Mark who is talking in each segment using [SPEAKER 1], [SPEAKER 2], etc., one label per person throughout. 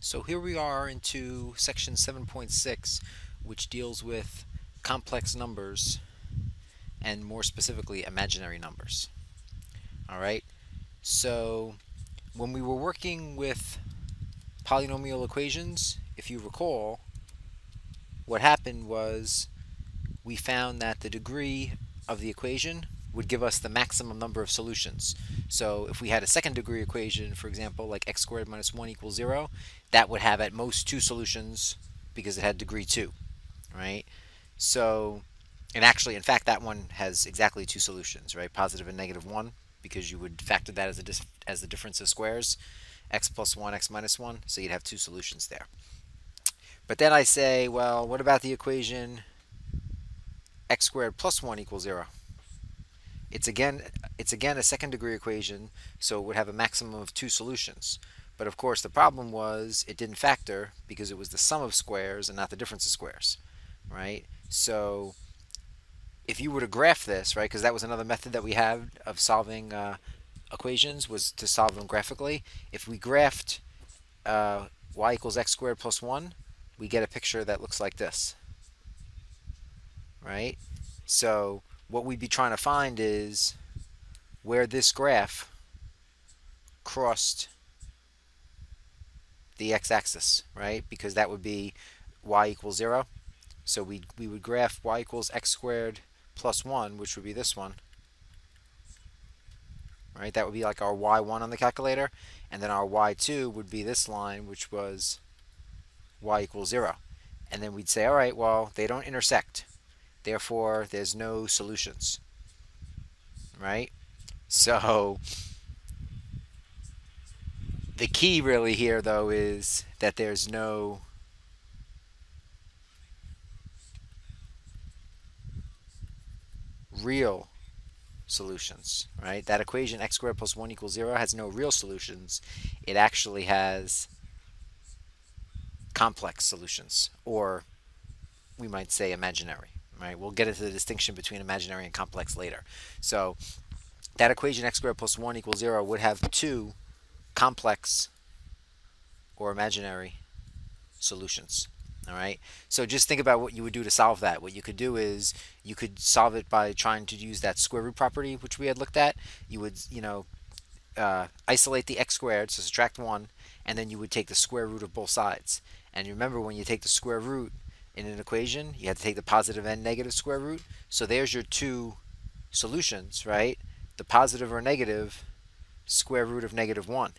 [SPEAKER 1] So here we are into section 7.6, which deals with complex numbers and more specifically imaginary numbers. All right. So when we were working with polynomial equations, if you recall, what happened was we found that the degree of the equation would give us the maximum number of solutions. So if we had a second degree equation, for example, like x squared minus 1 equals 0, that would have at most 2 solutions because it had degree 2, right? So, and actually, in fact, that one has exactly 2 solutions, right? Positive and negative 1, because you would factor that as the difference of squares, x plus 1, x minus 1, so you'd have 2 solutions there. But then I say, well, what about the equation x squared plus 1 equals 0? It's again a second degree equation, so it would have a maximum of 2 solutions. But of course the problem was it didn't factor because it was the sum of squares and not the difference of squares, right? So if you were to graph this, right, because that was another method that we had of solving equations, was to solve them graphically. If we graphed y equals x squared plus 1, we get a picture that looks like this, right? So what we'd be trying to find is where this graph crossed the x-axis, right? Because that would be y equals 0. So we would graph y equals x squared plus 1, which would be this one, right? That would be like our y1 on the calculator. And then our y2 would be this line, which was y equals 0. And then we'd say, all right, well, they don't intersect. Therefore, there's no solutions, right? So the key really here, though, is that there's no real solutions, right? That equation x squared plus 1 equals 0 has no real solutions. It actually has complex solutions, or we might say imaginary, right? We'll get into the distinction between imaginary and complex later. So that equation x squared plus 1 equals 0 would have 2 complex or imaginary solutions. All right. So just think about what you would do to solve that. What you could do is you could solve it by trying to use that square root property, which we had looked at. You would, isolate the x squared, so subtract 1, and then you would take the square root of both sides. And you remember when you take the square root in an equation, you have to take the positive and negative square root. So there's your 2 solutions, right? The positive or negative square root of negative 1.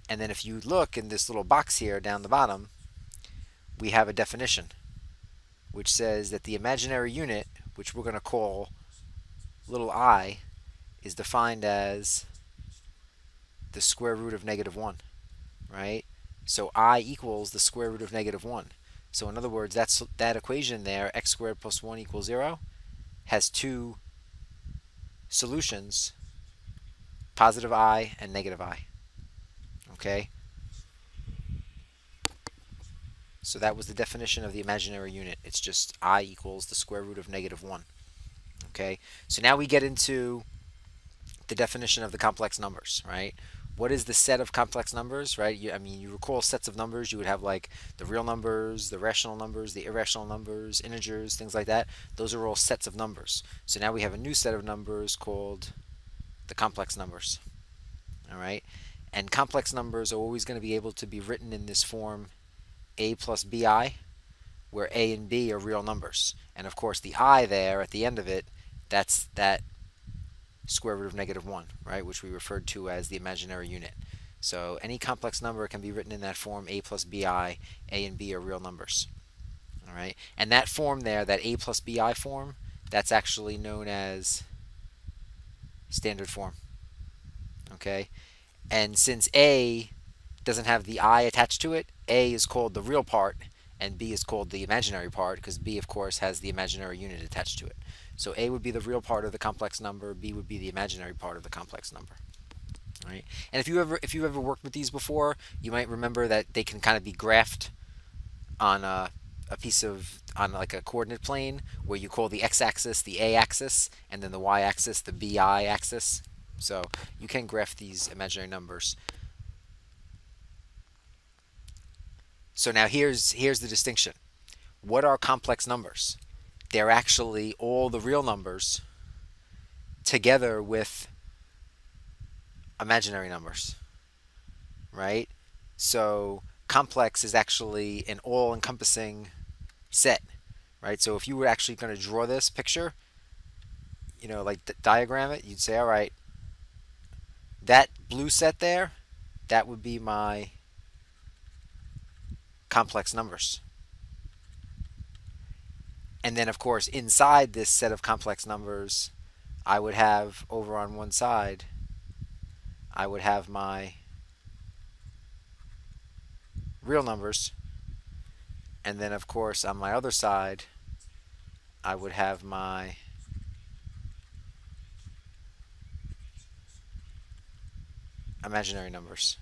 [SPEAKER 1] And then if you look in this little box here down the bottom, we have a definition which says that the imaginary unit, which we're going to call little I, is defined as the square root of negative 1, right? So I equals the square root of negative 1. So in other words, that equation there, x squared plus 1 equals 0, has 2 solutions, positive I and negative I. Okay? So that was the definition of the imaginary unit. It's just I equals the square root of negative 1. Okay? So now we get into the definition of the complex numbers, right? What is the set of complex numbers, right? You recall sets of numbers. You would have like the real numbers, the rational numbers, the irrational numbers, integers, things like that. Those are all sets of numbers. So now we have a new set of numbers called the complex numbers. All right? And complex numbers are always going to be able to be written in this form a plus bi, where a and b are real numbers. And of course the I there at the end of it, that's that square root of negative 1, right, which we referred to as the imaginary unit. So any complex number can be written in that form, a plus bi, a and b are real numbers. All right, and that form there, that a plus bi form, that's actually known as standard form. Okay, and since a doesn't have the I attached to it, a is called the real part and b is called the imaginary part, because b of course has the imaginary unit attached to it. So a would be the real part of the complex number, b would be the imaginary part of the complex number. Right? And if you've ever worked with these before, you might remember that they can kind of be graphed on a piece of, on like a coordinate plane, where you call the x-axis the a-axis and then the y-axis the bi-axis. So you can graph these imaginary numbers. So now here's the distinction. What are complex numbers? They're actually all the real numbers together with imaginary numbers, right? So complex is actually an all-encompassing set, right? So if you were actually going to draw this picture, like diagram it, you'd say, all right, that blue set there, that would be my complex numbers. And then, of course, inside this set of complex numbers, I would have over on one side, I would have my real numbers. And then, of course, on my other side, I would have my imaginary numbers.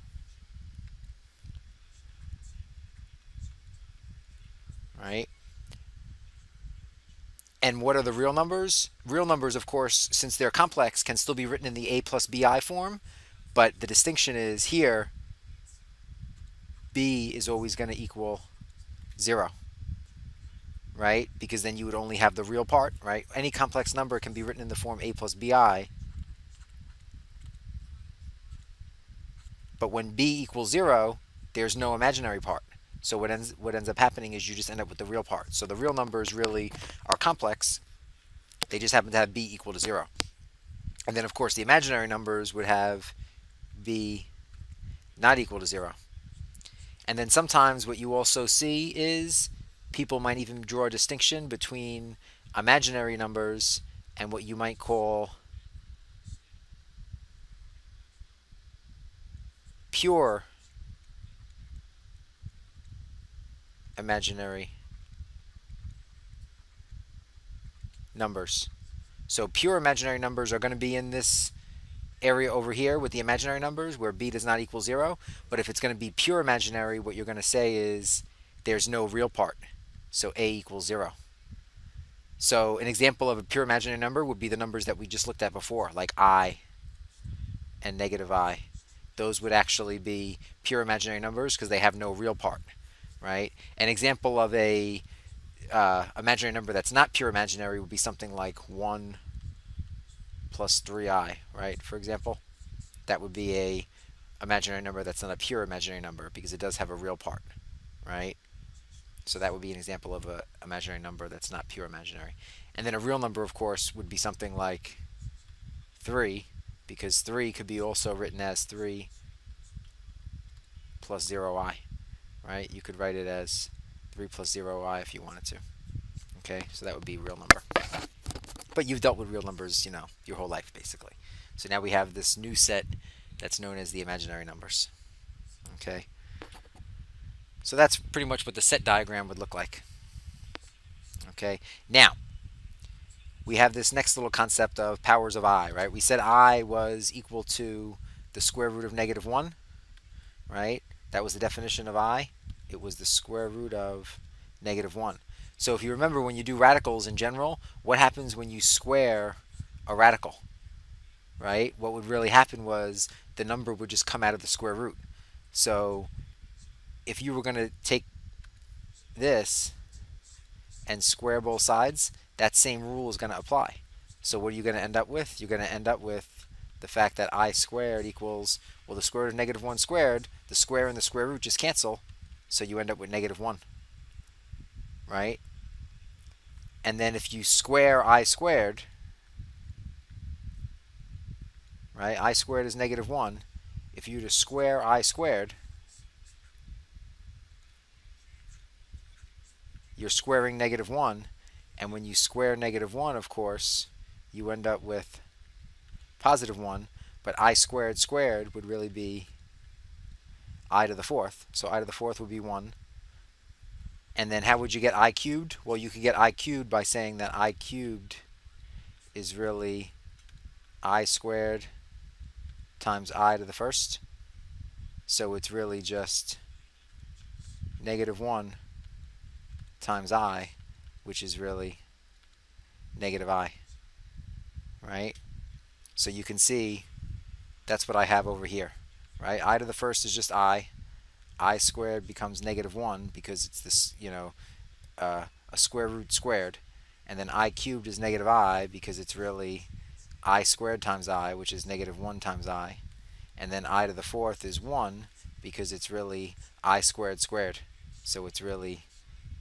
[SPEAKER 1] Right? And what are the real numbers? Real numbers, of course, since they're complex, can still be written in the a plus bi form. But the distinction is here, b is always going to equal 0. Right? Because then you would only have the real part, right? Any complex number can be written in the form a plus bi. But when b equals 0, there's no imaginary part. So what ends up happening is you just end up with the real part. So the real numbers really are complex. They just happen to have b equal to 0. And then, of course, the imaginary numbers would have b not equal to 0. And then sometimes what you also see is people might even draw a distinction between imaginary numbers and what you might call pure imaginary numbers. So pure imaginary numbers are going to be in this area over here with the imaginary numbers where b does not equal 0. But if it's going to be pure imaginary, what you're going to say is there's no real part. So a equals 0. So an example of a pure imaginary number would be the numbers that we just looked at before, like I and negative I. Those would actually be pure imaginary numbers because they have no real part, right? An example of a imaginary number that's not pure imaginary would be something like 1 plus 3i, right? For example, that would be a imaginary number that's not a pure imaginary number because it does have a real part, right? So that would be an example of an imaginary number that's not pure imaginary. And then a real number, of course, would be something like 3, because 3 could be also written as 3 plus 0i, right? You could write it as 3 plus 0i if you wanted to. Okay, so that would be a real number. But you've dealt with real numbers, your whole life, basically. So now we have this new set that's known as the imaginary numbers. Okay. So that's pretty much what the set diagram would look like. Okay. Now, we have this next little concept of powers of I, right? We said I was equal to the square root of negative 1, right? That was the definition of I. It was the square root of negative 1. So if you remember, when you do radicals in general, what happens when you square a radical, right? What would really happen was the number would just come out of the square root. So if you were going to take this and square both sides, that same rule is going to apply. So what are you going to end up with? You're going to end up with the fact that I squared equals, well, the square root of negative 1 squared, the square and the square root just cancel, so you end up with negative 1, right? And then if you square I squared, right, I squared is negative 1. If you were to square I squared, you're squaring negative 1, and when you square negative 1, of course, you end up with positive 1, but I squared squared would really be I to the 4th. So I to the 4th would be 1. And then how would you get I cubed? Well, you could get I cubed by saying that I cubed is really I squared times I to the 1st. So it's really just negative 1 times I, which is really negative I, right? So you can see that's what I have over here, right? I to the 1st is just I I squared becomes negative 1 because it's this, a square root squared. And then I cubed is negative I because it's really I squared times I, which is negative 1 times I. And then I to the fourth is 1 because it's really I squared squared. So it's really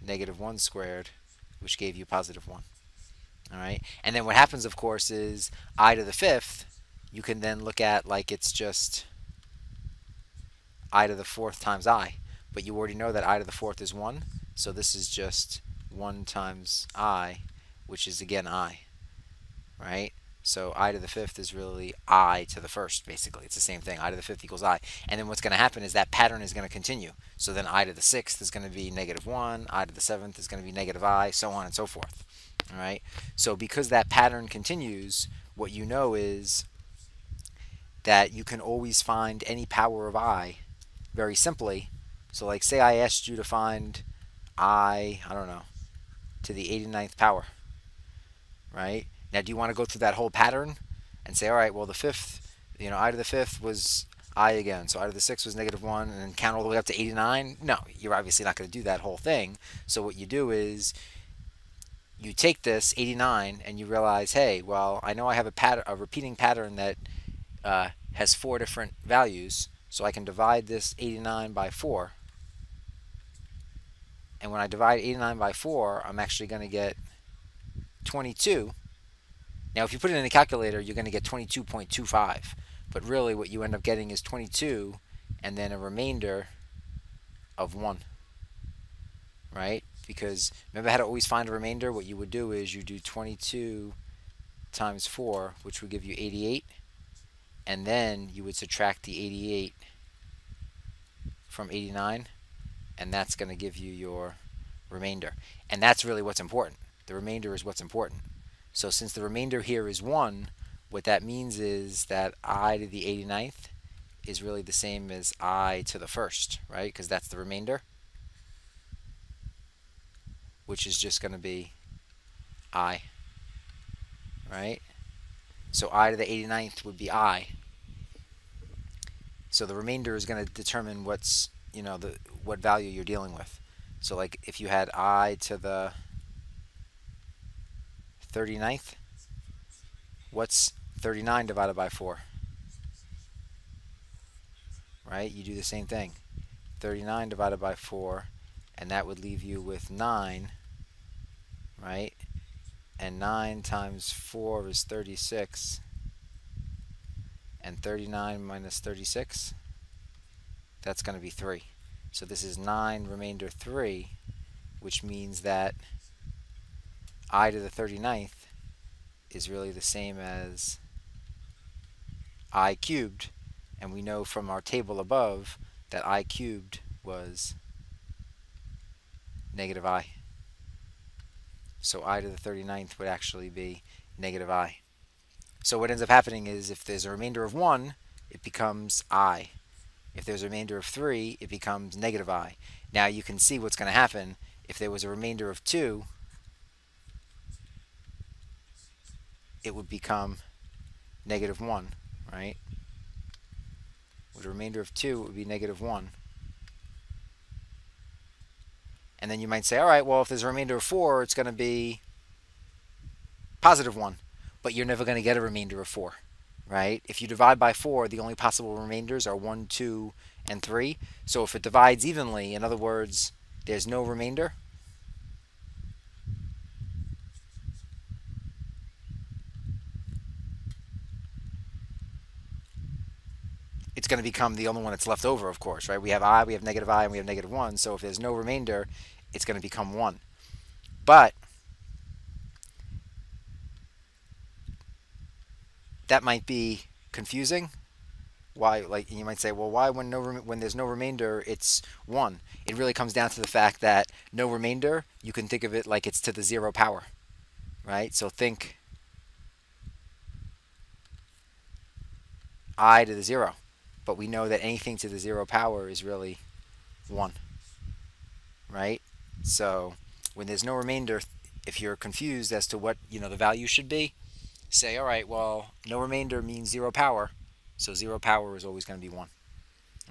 [SPEAKER 1] negative 1 squared, which gave you positive 1. All right. And then what happens, of course, is I to the fifth, you can then look at like it's just I to the fourth times I. But you already know that I to the fourth is 1. So this is just 1 times I, which is again I. Right? So I to the fifth is really I to the first, basically. It's the same thing. I to the fifth equals I. And then what's going to happen is that pattern is going to continue. So then I to the sixth is going to be negative 1. I to the seventh is going to be negative I, so on and so forth. All right. So because that pattern continues, what you know is that you can always find any power of I very simply. So like say I asked you to find I don't know, to the 89th power, right? Now do you want to go through that whole pattern and say, all right, well the fifth, I to the fifth was I again, so I to the sixth was negative 1, and then count all the way up to 89? No, you're obviously not going to do that whole thing. So what you do is you take this 89 and you realize, hey, well, I know I have a repeating pattern that has 4 different values, so I can divide this 89 by 4. And when I divide 89 by 4, I'm actually going to get 22. Now, if you put it in a calculator, you're going to get 22.25. But really, what you end up getting is 22 and then a remainder of 1. Right? Because remember how to always find a remainder? What you would do is you do 22 times 4, which would give you 88. And then you would subtract the 88 from 89. And that's going to give you your remainder. And that's really what's important. The remainder is what's important. So since the remainder here is 1, what that means is that I to the 89th is really the same as I to the first, right? Because that's the remainder, which is just going to be I, right? So I to the 89th would be I. So the remainder is going to determine what's, what value you're dealing with. So like if you had I to the 39th, what's 39 divided by 4? Right? You do the same thing. 39 divided by 4, and that would leave you with 9, right? And 9 times 4 is 36. And 39 minus 36, that's going to be 3. So this is 9 remainder 3, which means that I to the 39th is really the same as I cubed. And we know from our table above that I cubed was negative I. So I to the 39th would actually be negative I. So what ends up happening is if there's a remainder of 1, it becomes I. If there's a remainder of 3, it becomes negative I. Now you can see what's going to happen. If there was a remainder of 2, it would become negative 1, right? With a remainder of 2, it would be negative 1. And then you might say, all right, well, if there's a remainder of 4, it's going to be positive 1. But you're never going to get a remainder of 4, right? If you divide by 4, the only possible remainders are 1, 2, and 3. So if it divides evenly, in other words, there's no remainder, it's going to become the only one that's left over, of course, right? We have I, we have negative I, and we have negative 1. So if there's no remainder, it's going to become 1. But that might be confusing. Why? Like you might say, well, why when there's no remainder, it's 1? It really comes down to the fact that no remainder, you can think of it like it's to the 0 power, right? So think I to the 0. But we know that anything to the 0 power is really 1, right? So when there's no remainder, if you're confused as to what the value should be, say, all right, well, no remainder means 0 power, so 0 power is always going to be 1.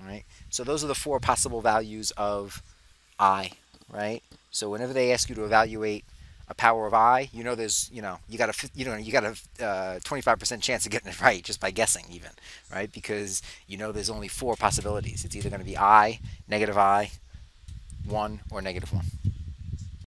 [SPEAKER 1] All right. So those are the four possible values of I, right? So whenever they ask you to evaluate a power of I, you know there's, you got a, you got a 25% chance of getting it right just by guessing even, right? Because there's only four possibilities. It's either going to be I, negative I, 1, or negative 1.